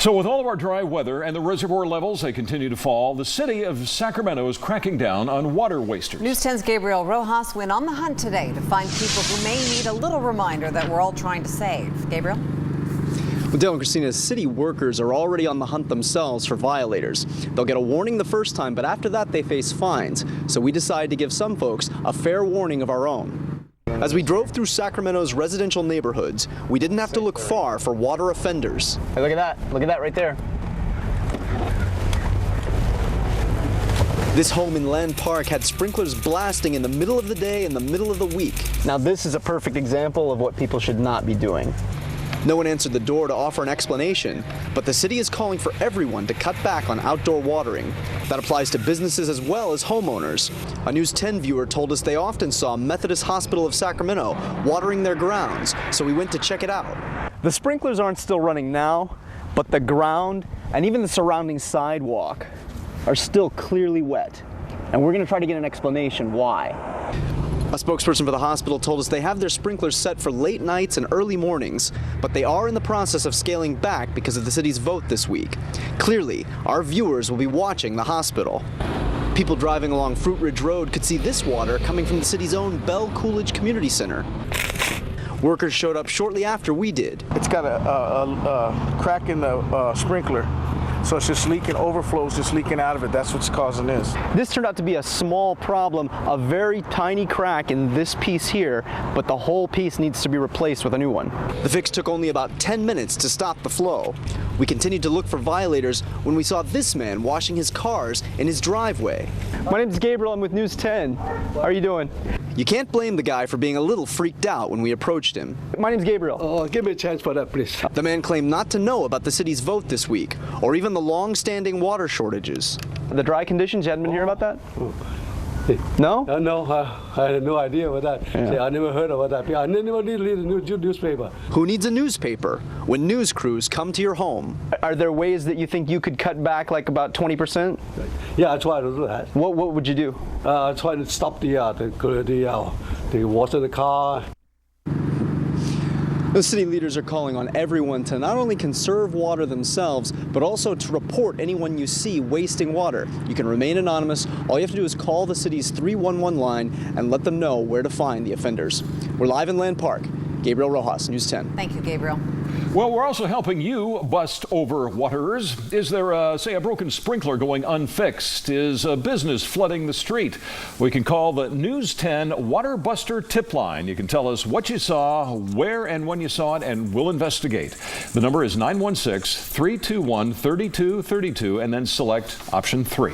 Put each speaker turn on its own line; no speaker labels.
So with all of our dry weather and the reservoir levels, they continue to fall, the city of Sacramento is cracking down on water wasters.
News 10's Gabriel Roxas went on the hunt today to find people who may need a little reminder that we're all trying to save. Gabriel?
Well, Dale and Christina, city workers are already on the hunt themselves for violators. They'll get a warning the first time, but after that they face fines. So we decided to give some folks a fair warning of our own. As we drove through Sacramento's residential neighborhoods, we didn't have to look far for water offenders.
Hey, look at that. Look at that right there.
This home in Land Park had sprinklers blasting in the middle of the day and the middle of the week.
Now this is a perfect example of what people should not be doing.
No one answered the door to offer an explanation, but the city is calling for everyone to cut back on outdoor watering. That applies to businesses as well as homeowners. A News 10 viewer told us they often saw Methodist Hospital of Sacramento watering their grounds, so we went to check it out.
The sprinklers aren't still running now, but the ground and even the surrounding sidewalk are still clearly wet. And we're going to try to get an explanation why.
A spokesperson for the hospital told us they have their sprinklers set for late nights and early mornings, but they are in the process of scaling back because of the city's vote this week. Clearly, our viewers will be watching the hospital. People driving along Fruit Ridge Road could see this water coming from the city's own Bell Coolidge Community Center. Workers showed up shortly after we did.
It's got a crack in the sprinkler. So it's just leaking, overflows, just leaking out of it. That's what's causing this.
This turned out to be a small problem, a very tiny crack in this piece here, but the whole piece needs to be replaced with a new one.
The fix took only about 10 minutes to stop the flow. We continued to look for violators when we saw this man washing his cars in his driveway.
My name's Gabriel, I'm with News 10. How are you doing?
You can't blame the guy for being a little freaked out when we approached him.
My name's Gabriel.
Oh, give me a chance for that, please.
The man claimed not to know about the city's vote this week, or even the long-standing water shortages.
The dry conditions, you hadn't been hearing about that? No?
No, I had no idea about that.
Yeah.
See, I never heard about that. I never did read a newspaper.
Who needs a newspaper when news crews come to your home?
Are there ways that you think you could cut back like about 20%?
Yeah, I try to do that.
What would you do?
I try to stop the water in the car.
The city leaders are calling on everyone to not only conserve water themselves, but also to report anyone you see wasting water. You can remain anonymous. All you have to do is call the city's 311 line and let them know where to find the offenders. We're live in Land Park. Gabriel Roxas, News 10.
Thank you, Gabriel.
Well, we're also helping you bust over waterers. Is there, say, a broken sprinkler going unfixed? Is a business flooding the street? We can call the News 10 Waterbuster tip line. You can tell us what you saw, where and when you saw it, and we'll investigate. The number is 916-321-3232, and then select option 3.